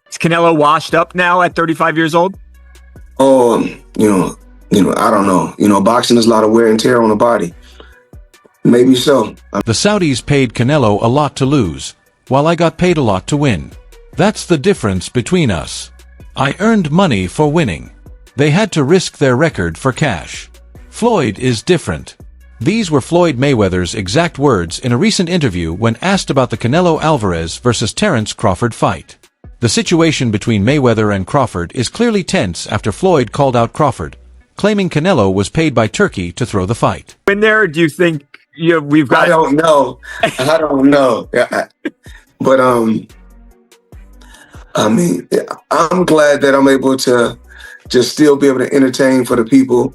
Is Canelo washed up now at 35 years old? Oh, I don't know. Boxing is a lot of wear and tear on the body. Maybe so. The Saudis paid Canelo a lot to lose, while I got paid a lot to win. That's the difference between us. I earned money for winning. They had to risk their record for cash. Floyd is different. These were Floyd Mayweather's exact words in a recent interview when asked about the Canelo Alvarez versus Terence Crawford fight. The situation between Mayweather and Crawford is clearly tense after Floyd called out Crawford, claiming Canelo was paid by Turkey to throw the fight. In there, do you think we've got... I don't know. But, I'm glad that I'm able to just still be able to entertain for the people,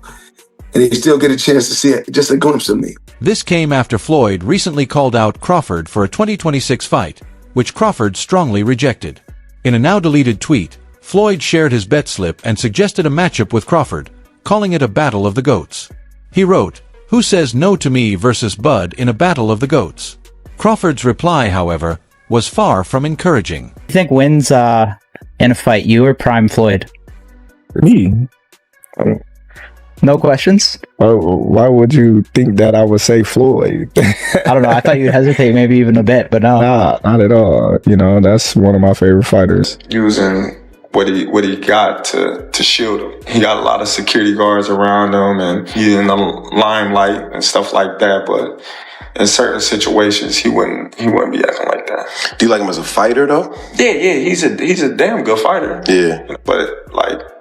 and they still get a chance to see it, just a glimpse of me. This came after Floyd recently called out Crawford for a 2026 fight, which Crawford strongly rejected. In a now-deleted tweet, Floyd shared his bet slip and suggested a matchup with Crawford, calling it a battle of the GOATs. He wrote, "Who says no to me versus Bud in a battle of the GOATs?" Crawford's reply, however, was far from encouraging. You think wins in a fight, you or Prime Floyd? Me? No questions? Why would you think that I would say Floyd? I don't know. I thought you'd hesitate maybe even a bit, but no. Nah, not at all. That's one of my favorite fighters. Using what he got to shield him. He got a lot of security guards around him, and he's in the limelight and stuff like that, but in certain situations, he wouldn't be acting like that. Do you like him as a fighter, though? Yeah, he's a damn good fighter. Yeah. But,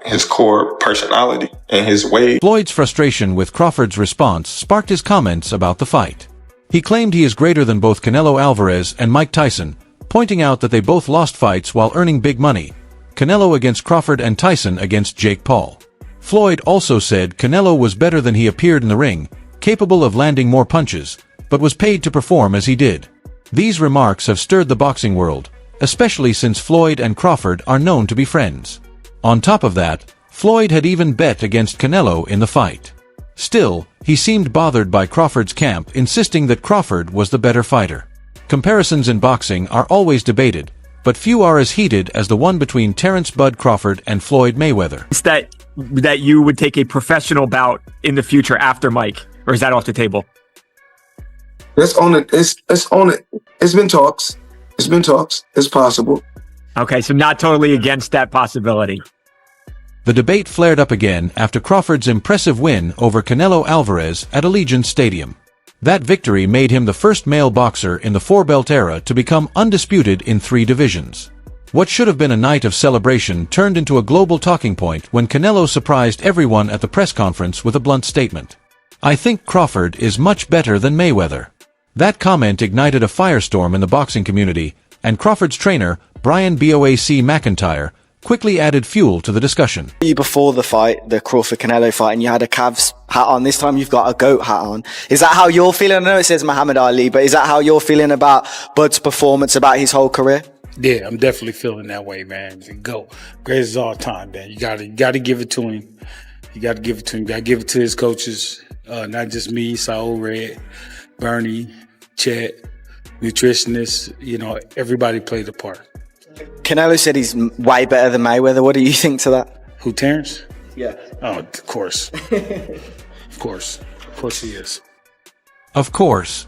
his core personality and his way. Floyd's frustration with Crawford's response sparked his comments about the fight. He claimed he is greater than both Canelo Alvarez and Mike Tyson, pointing out that they both lost fights while earning big money, Canelo against Crawford and Tyson against Jake Paul. Floyd also said Canelo was better than he appeared in the ring, capable of landing more punches, but was paid to perform as he did. These remarks have stirred the boxing world, especially since Floyd and Crawford are known to be friends. On top of that, Floyd had even bet against Canelo in the fight. Still, he seemed bothered by Crawford's camp, insisting that Crawford was the better fighter. Comparisons in boxing are always debated, but few are as heated as the one between Terence "Bud" Crawford and Floyd Mayweather. Is that you would take a professional bout in the future after Mike, or is that off the table? Let's own it. Let's own it. It's been talks. It's possible. Okay, so not totally against that possibility. The debate flared up again after Crawford's impressive win over Canelo Alvarez at Allegiant Stadium. That victory made him the first male boxer in the four-belt era to become undisputed in 3 divisions. What should have been a night of celebration turned into a global talking point when Canelo surprised everyone at the press conference with a blunt statement. "I think Crawford is much better than Mayweather." That comment ignited a firestorm in the boxing community, and Crawford's trainer, Brian "BOAC" McIntyre, quickly added fuel to the discussion. Before the fight, the Crawford-Canelo fight, and you had a Cavs hat on. This time you've got a GOAT hat on. Is that how you're feeling? I know it says Muhammad Ali, but is that how you're feeling about Bud's performance, about his whole career? Yeah, I'm definitely feeling that way, man. He's a GOAT. Greatest of all time, man. You gotta give it to him. You gotta give it to him. You gotta give it to his coaches. Not just me, Saul Red, Bernie, Chet, nutritionists, everybody played a part. Canelo said he's way better than Mayweather. What do you think to that? Who, Terence? Yeah. Oh, of course. Of course he is. Of course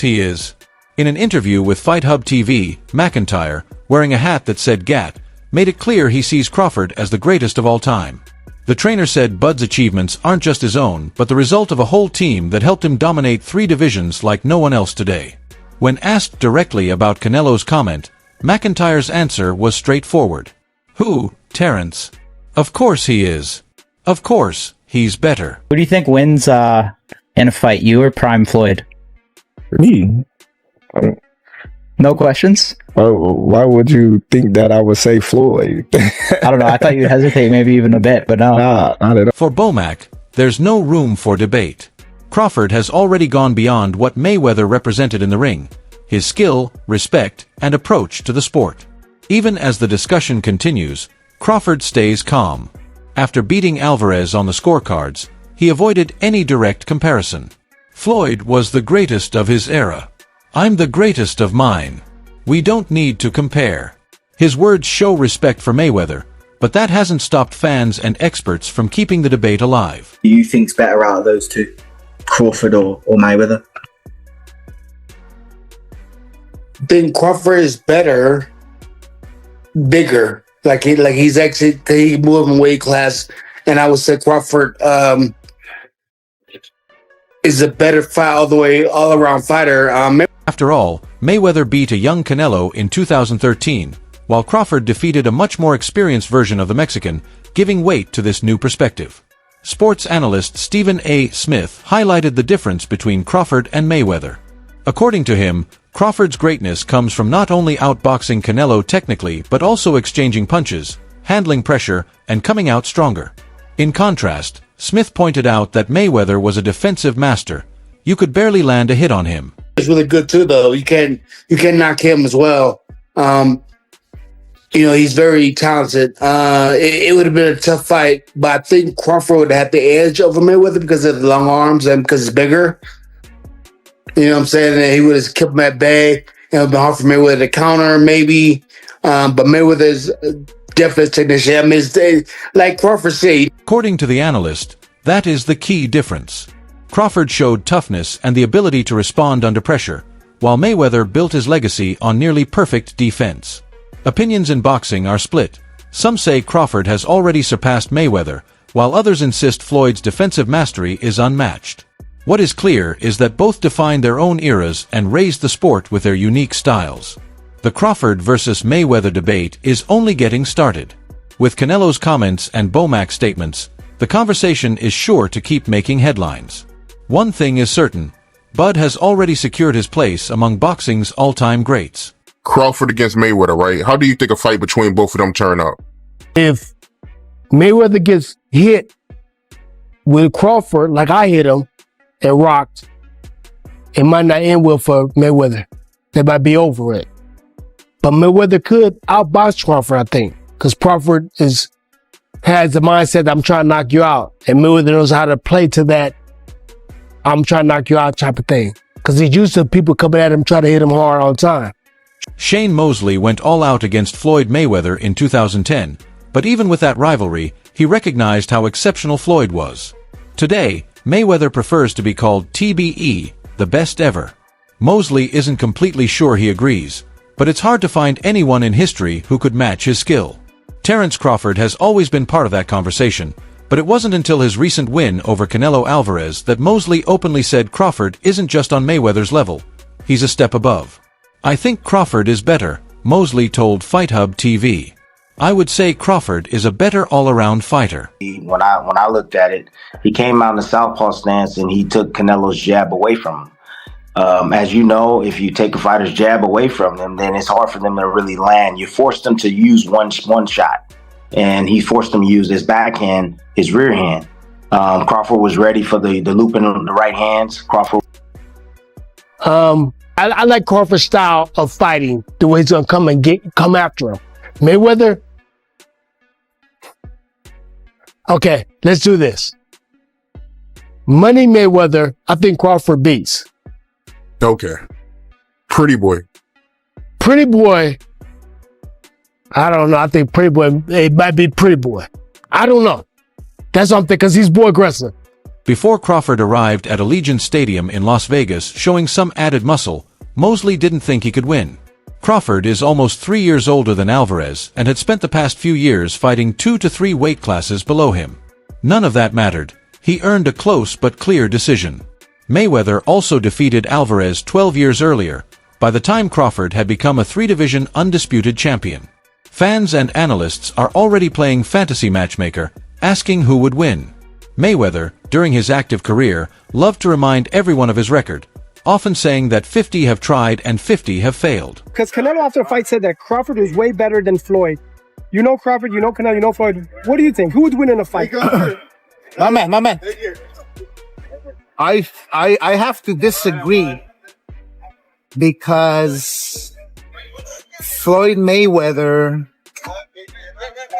he is. In an interview with Fight Hub TV, McIntyre, wearing a hat that said GAT, made it clear he sees Crawford as the greatest of all time. The trainer said Bud's achievements aren't just his own, but the result of a whole team that helped him dominate 3 divisions like no one else today. When asked directly about Canelo's comment, McIntyre's answer was straightforward. "Who, Terence? Of course he is. Of course, he's better." Who do you think wins in a fight, you or Prime Floyd? Me? No questions? Why would you think that I would say Floyd? I don't know. I thought you'd hesitate maybe even a bit, but no. Nah, not at all. For Bomac, there's no room for debate. Crawford has already gone beyond what Mayweather represented in the ring: his skill, respect, and approach to the sport. Even as the discussion continues, Crawford stays calm. After beating Alvarez on the scorecards, he avoided any direct comparison. "Floyd was the greatest of his era. I'm the greatest of mine. We don't need to compare." His words show respect for Mayweather, but that hasn't stopped fans and experts from keeping the debate alive. Do you think's better out of those two, Crawford or Mayweather? I think Crawford is better, bigger. He's actually he moved in weight class, and I would say Crawford is a better fight all around fighter. After all, Mayweather beat a young Canelo in 2013, while Crawford defeated a much more experienced version of the Mexican, giving weight to this new perspective. Sports analyst Stephen A. Smith highlighted the difference between Crawford and Mayweather. According to him, Crawford's greatness comes from not only outboxing Canelo technically but also exchanging punches, handling pressure, and coming out stronger. In contrast, Smith pointed out that Mayweather was a defensive master. You could barely land a hit on him. It's really good too, though. You can knock him as well. He's very talented. It would have been a tough fight, but I think Crawford would have the edge over Mayweather because of the long arms and because it's bigger. You know what I'm saying? And he would have kept him at bay. It would have been hard for Mayweather to counter, maybe. But Mayweather's definitely a technician. I mean, like Crawford said. According to the analyst, that is the key difference. Crawford showed toughness and the ability to respond under pressure, while Mayweather built his legacy on nearly perfect defense. Opinions in boxing are split. Some say Crawford has already surpassed Mayweather, while others insist Floyd's defensive mastery is unmatched. What is clear is that both defined their own eras and raised the sport with their unique styles. The Crawford versus Mayweather debate is only getting started. With Canelo's comments and Bomac's statements, the conversation is sure to keep making headlines. One thing is certain, Bud has already secured his place among boxing's all-time greats. Crawford against Mayweather, right? How do you think a fight between both of them turn out? If Mayweather gets hit with Crawford like I hit him and rocked, it might not end well for Mayweather. They might be over it. But Mayweather could outbox Crawford, I think, because Crawford has the mindset that I'm trying to knock you out, and Mayweather knows how to play to that I'm trying to knock you out type of thing, because he's used to people coming at him trying to hit him hard all the time. Shane Mosley went all out against Floyd Mayweather in 2010, but even with that rivalry, he recognized how exceptional Floyd was. Today, Mayweather prefers to be called TBE, the best ever. Mosley isn't completely sure he agrees, but it's hard to find anyone in history who could match his skill. Terence Crawford has always been part of that conversation, but it wasn't until his recent win over Canelo Alvarez that Mosley openly said Crawford isn't just on Mayweather's level, he's a step above. I think Crawford is better, Mosley told FightHub TV. I would say Crawford is a better all-around fighter. When I looked at it, he came out in the southpaw stance and he took Canelo's jab away from him. As you know, if you take a fighter's jab away from them, then it's hard for them to really land. You force them to use one shot, and he forced them to use his backhand, his rear hand. Crawford was ready for the loop in the right hands. Crawford. I like Crawford's style of fighting, the way he's gonna come after him. Mayweather. Okay, let's do this. Money Mayweather, I think Crawford beats. Okay. Pretty boy. Pretty boy. I don't know. I think Pretty Boy, it might be Pretty Boy. I don't know. That's what I'm thinking, because he's more aggressive. Before Crawford arrived at Allegiant Stadium in Las Vegas showing some added muscle, Mosley didn't think he could win. Crawford is almost 3 years older than Alvarez and had spent the past few years fighting 2 to 3 weight classes below him. None of that mattered. He earned a close but clear decision. Mayweather also defeated Alvarez 12 years earlier, by the time Crawford had become a 3-division undisputed champion. Fans and analysts are already playing fantasy matchmaker, asking who would win. Mayweather, during his active career, loved to remind everyone of his record, often saying that 50 have tried and 50 have failed. Because Canelo after the fight said that Crawford was way better than Floyd. You know Crawford, you know Canelo, you know Floyd. What do you think? Who would win in a fight? My man. I have to disagree, because Floyd Mayweather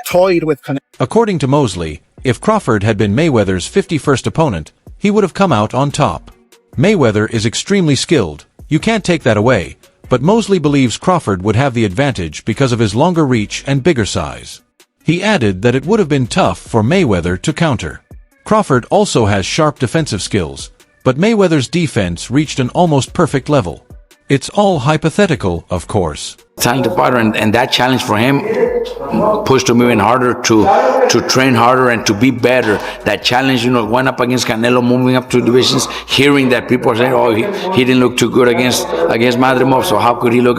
toyed with Canelo. According to Mosley, if Crawford had been Mayweather's 51st opponent, he would have come out on top. Mayweather is extremely skilled, you can't take that away, but Mosley believes Crawford would have the advantage because of his longer reach and bigger size. He added that it would have been tough for Mayweather to counter. Crawford also has sharp defensive skills, but Mayweather's defense reached an almost perfect level. It's all hypothetical, of course. Talented fighter, and that challenge for him pushed him even harder to train harder and to be better. That challenge, went up against Canelo, moving up 2 divisions, hearing that people are saying, "Oh, he didn't look too good against Madrimov, so how could he look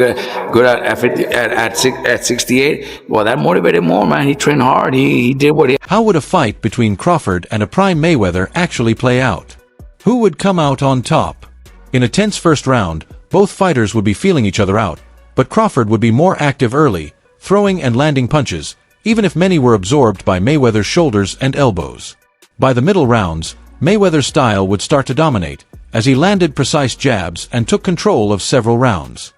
good at 68?" Well, that motivated more, man. He trained hard. He did what he. How would a fight between Crawford and a prime Mayweather actually play out? Who would come out on top? In a tense first round, both fighters would be feeling each other out, but Crawford would be more active early, throwing and landing punches, even if many were absorbed by Mayweather's shoulders and elbows. By the middle rounds, Mayweather's style would start to dominate, as he landed precise jabs and took control of several rounds.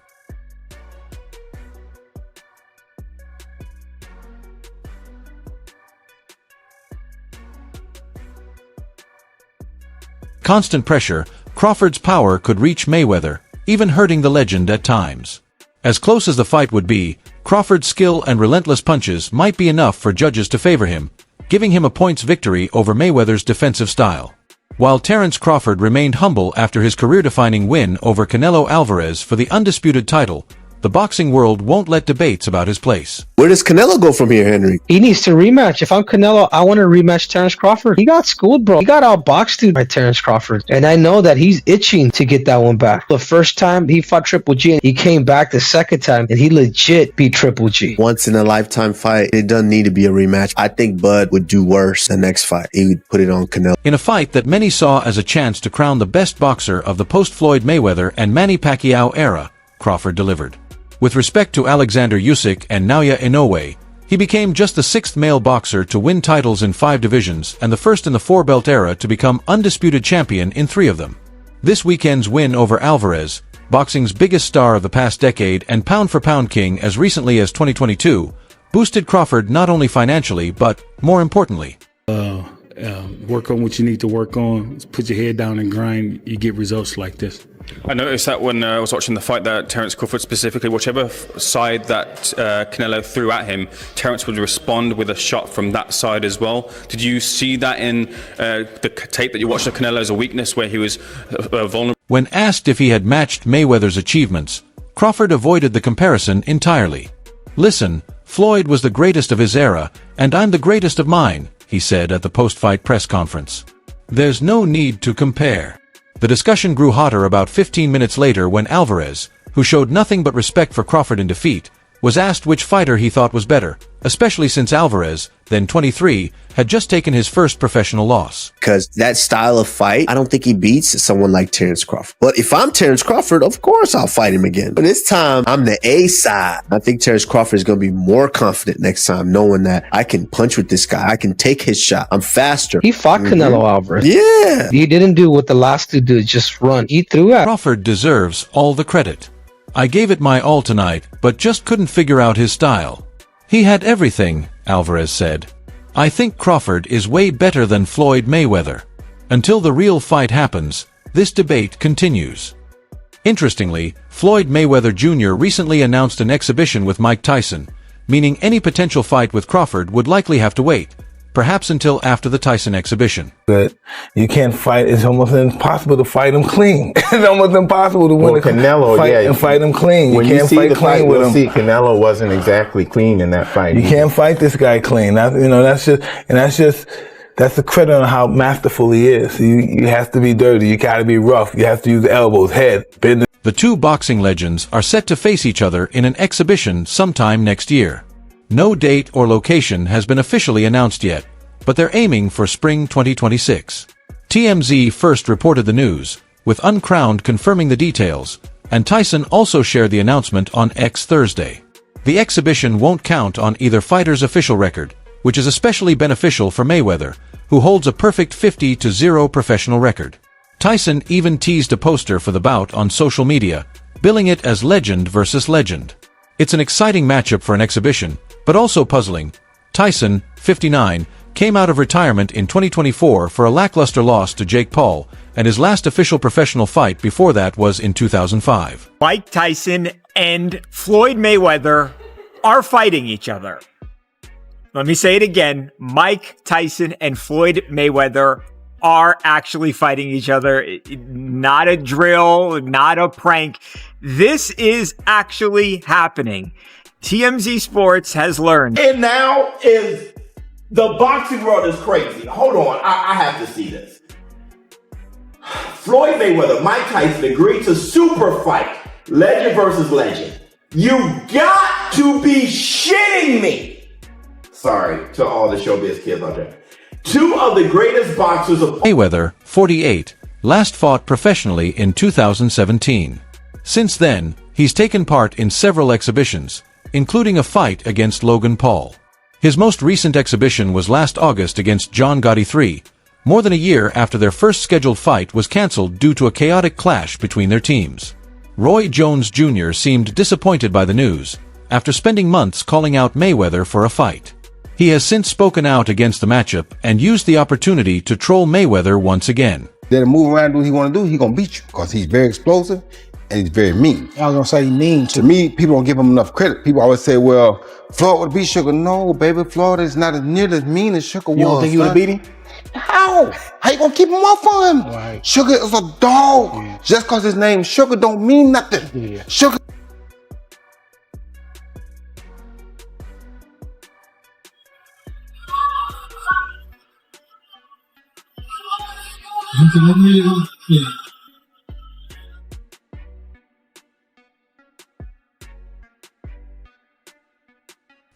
Constant pressure, Crawford's power could reach Mayweather, even hurting the legend at times. As close as the fight would be, Crawford's skill and relentless punches might be enough for judges to favor him, giving him a points victory over Mayweather's defensive style. While Terence Crawford remained humble after his career-defining win over Canelo Alvarez for the undisputed title, the boxing world won't let debates about his place. Where does Canelo go from here, Henry? He needs to rematch. If I'm Canelo, I want to rematch Terence Crawford. He got schooled, bro. He got outboxed by Terence Crawford. And I know that he's itching to get that one back. The first time he fought Triple G, and he came back the second time, and he legit beat Triple G. Once in a lifetime fight. It doesn't need to be a rematch. I think Bud would do worse the next fight. He would put it on Canelo. In a fight that many saw as a chance to crown the best boxer of the post-Floyd Mayweather and Manny Pacquiao era, Crawford delivered. With respect to Alexander Usyk and Naoya Inoue, he became just the 6th male boxer to win titles in 5 divisions and the first in the 4-belt era to become undisputed champion in 3 of them. This weekend's win over Alvarez, boxing's biggest star of the past decade and pound-for-pound king as recently as 2022, boosted Crawford not only financially but, more importantly, work on what you need to work on. Put your head down and grind. You get results like this. I noticed that when I was watching the fight that Terence Crawford specifically, whichever side that Canelo threw at him, Terence would respond with a shot from that side as well. Did you see that in the tape that you watched of Canelo as a weakness where he was vulnerable? When asked if he had matched Mayweather's achievements, Crawford avoided the comparison entirely. "Listen, Floyd was the greatest of his era, and I'm the greatest of mine," he said at the post-fight press conference. "There's no need to compare." The discussion grew hotter about 15 minutes later when Alvarez, who showed nothing but respect for Crawford in defeat, was asked which fighter he thought was better, especially since Alvarez, then 23, had just taken his first professional loss. Because that style of fight, I don't think he beats someone like Terence Crawford. But if I'm Terence Crawford, of course I'll fight him again. But this time, I'm the A side. I think Terence Crawford is going to be more confident next time, knowing that I can punch with this guy. I can take his shot. I'm faster. He fought Canelo Alvarez. Yeah. He didn't do what the last two did, just run. He threw at. Crawford deserves all the credit. "I gave it my all tonight, but just couldn't figure out his style. He had everything," Alvarez said. "I think Crawford is way better than Floyd Mayweather. Until the real fight happens, this debate continues." Interestingly, Floyd Mayweather Jr. recently announced an exhibition with Mike Tyson, meaning any potential fight with Crawford would likely have to wait, perhaps until after the Tyson exhibition. But you can't fight. It's almost impossible to fight him clean. It's almost impossible to win Canelo, and fight him clean. When you can't see fight the clean fight, with you'll him. see Canelo wasn't exactly clean in that fight. You can't fight this guy clean. That's the credit on how masterful he is. You have to be dirty. You got to be rough. You have to use the elbows, head, bend. The two boxing legends are set to face each other in an exhibition sometime next year. No date or location has been officially announced yet, but they're aiming for spring 2026. TMZ first reported the news, with Uncrowned confirming the details, and Tyson also shared the announcement on X Thursday. The exhibition won't count on either fighter's official record, which is especially beneficial for Mayweather, who holds a perfect 50-0 professional record. Tyson even teased a poster for the bout on social media, billing it as legend versus legend. It's an exciting matchup for an exhibition, but also puzzling. Tyson, 59, came out of retirement in 2024 for a lackluster loss to Jake Paul, and his last official professional fight before that was in 2005. Mike Tyson and Floyd Mayweather are fighting each other. Let me say it again. Mike Tyson and Floyd Mayweather are actually fighting each other. Not a drill, not a prank. This is actually happening. TMZ Sports has learned. And now is the boxing world is crazy. Hold on, I have to see this. Floyd Mayweather, Mike Tyson agreed to super fight, legend versus legend. You got to be shitting me. Sorry to all the showbiz kids out there. Two of the greatest boxers of Mayweather, 48, last fought professionally in 2017. Since then, he's taken part in several exhibitions, including a fight against Logan Paul. His most recent exhibition was last August against John Gotti III, more than a year after their first scheduled fight was cancelled due to a chaotic clash between their teams. Roy Jones Jr. seemed disappointed by the news, after spending months calling out Mayweather for a fight. He has since spoken out against the matchup and used the opportunity to troll Mayweather once again. Let him move around, do what he want to do, he's going to beat you because he's very explosive and he's very mean. I was going to say mean. To me, people don't give him enough credit. People always say, well, Floyd would beat Sugar. No, baby, Floyd is not as near as mean as Sugar was. You don't think he would have beat him? How? How you gonna keep him off of him? Right. Sugar is a dog. Yeah. Just cause his name's Sugar don't mean nothing. Yeah. Sugar.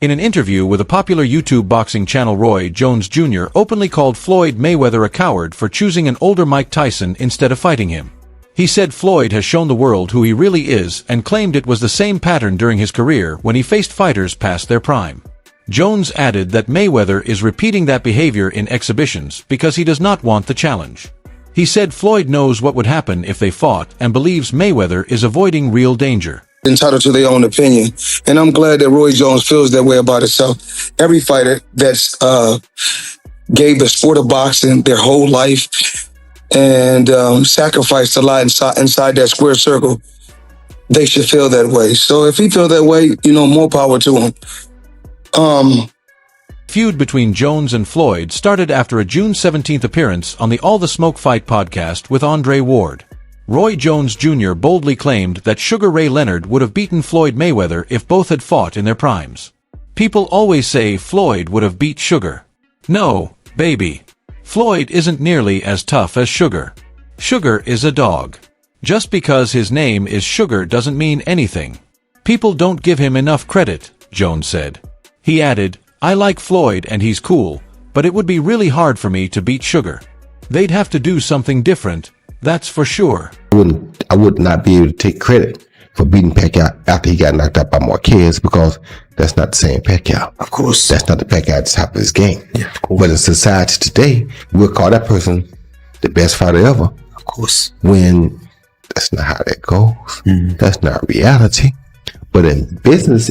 In an interview with a popular YouTube boxing channel, Roy Jones Jr. openly called Floyd Mayweather a coward for choosing an older Mike Tyson instead of fighting him. He said Floyd has shown the world who he really is and claimed it was the same pattern during his career when he faced fighters past their prime. Jones added that Mayweather is repeating that behavior in exhibitions because he does not want the challenge. He said Floyd knows what would happen if they fought and believes Mayweather is avoiding real danger. Entitled to their own opinion. And I'm glad that Roy Jones feels that way about himself. Every fighter that's gave the sport of boxing their whole life and sacrificed a lot inside that square circle, they should feel that way. So if he feels that way, more power to him. Feud between Jones and Floyd started after a June 17th appearance on the All the Smoke Fight podcast with Andre Ward. Roy Jones Jr. boldly claimed that Sugar Ray Leonard would have beaten Floyd Mayweather if both had fought in their primes. People always say Floyd would have beat Sugar. No, baby. Floyd isn't nearly as tough as Sugar. Sugar is a dog. Just because his name is Sugar doesn't mean anything. People don't give him enough credit, Jones said. He added, I like Floyd and he's cool, but it would be really hard for me to beat Sugar. They'd have to do something different, that's for sure. I would not be able to take credit for beating Pacquiao after he got knocked out by Marquez because that's not the same Pacquiao. Of course. That's not the Pacquiao at the top of his game. Yeah, of course. But in society today, we'll call that person the best fighter ever. Of course. When that's not how that goes. Mm-hmm. That's not reality. But in the business.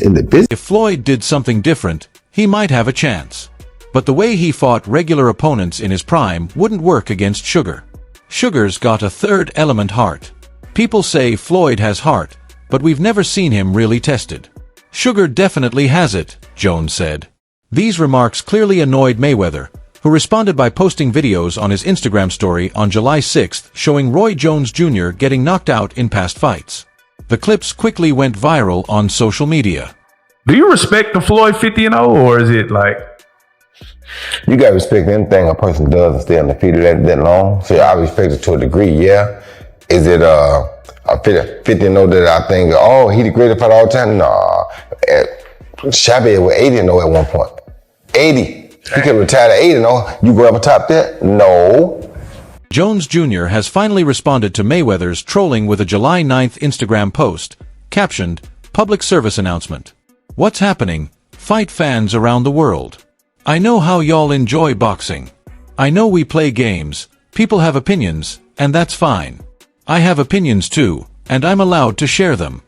If Floyd did something different, he might have a chance. But the way he fought regular opponents in his prime wouldn't work against Sugar. Sugar's got a third element, heart. People say Floyd has heart, but we've never seen him really tested. Sugar definitely has it, Jones said. These remarks clearly annoyed Mayweather, who responded by posting videos on his Instagram story on July 6th showing Roy Jones Jr. getting knocked out in past fights. The clips quickly went viral on social media. Do you respect the Floyd 50-0, or is it like... You gotta respect anything a person does and stay undefeated that long. So I respect it to a degree, yeah. Is it a 50-0 that I think, oh, he the greatest fighter all the time? Nah. Chavez was 80-0 at one point. 80. He could retire at 80-0. You go up atop that? No. Jones Jr. has finally responded to Mayweather's trolling with a July 9th Instagram post, captioned, Public Service Announcement. What's happening, fight fans around the world? I know how y'all enjoy boxing. I know we play games, people have opinions, and that's fine. I have opinions too, and I'm allowed to share them.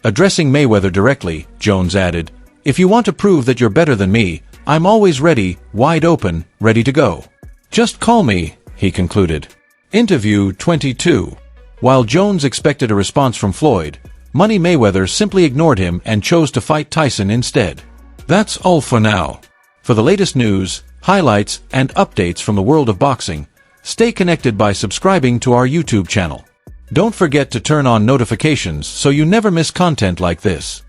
Addressing Mayweather directly, Jones added, If you want to prove that you're better than me, I'm always ready, wide open, ready to go. Just call me, he concluded. Interview 22. While Jones expected a response from Floyd, Money Mayweather simply ignored him and chose to fight Tyson instead. That's all for now. For the latest news, highlights, and updates from the world of boxing, stay connected by subscribing to our YouTube channel. Don't forget to turn on notifications so you never miss content like this.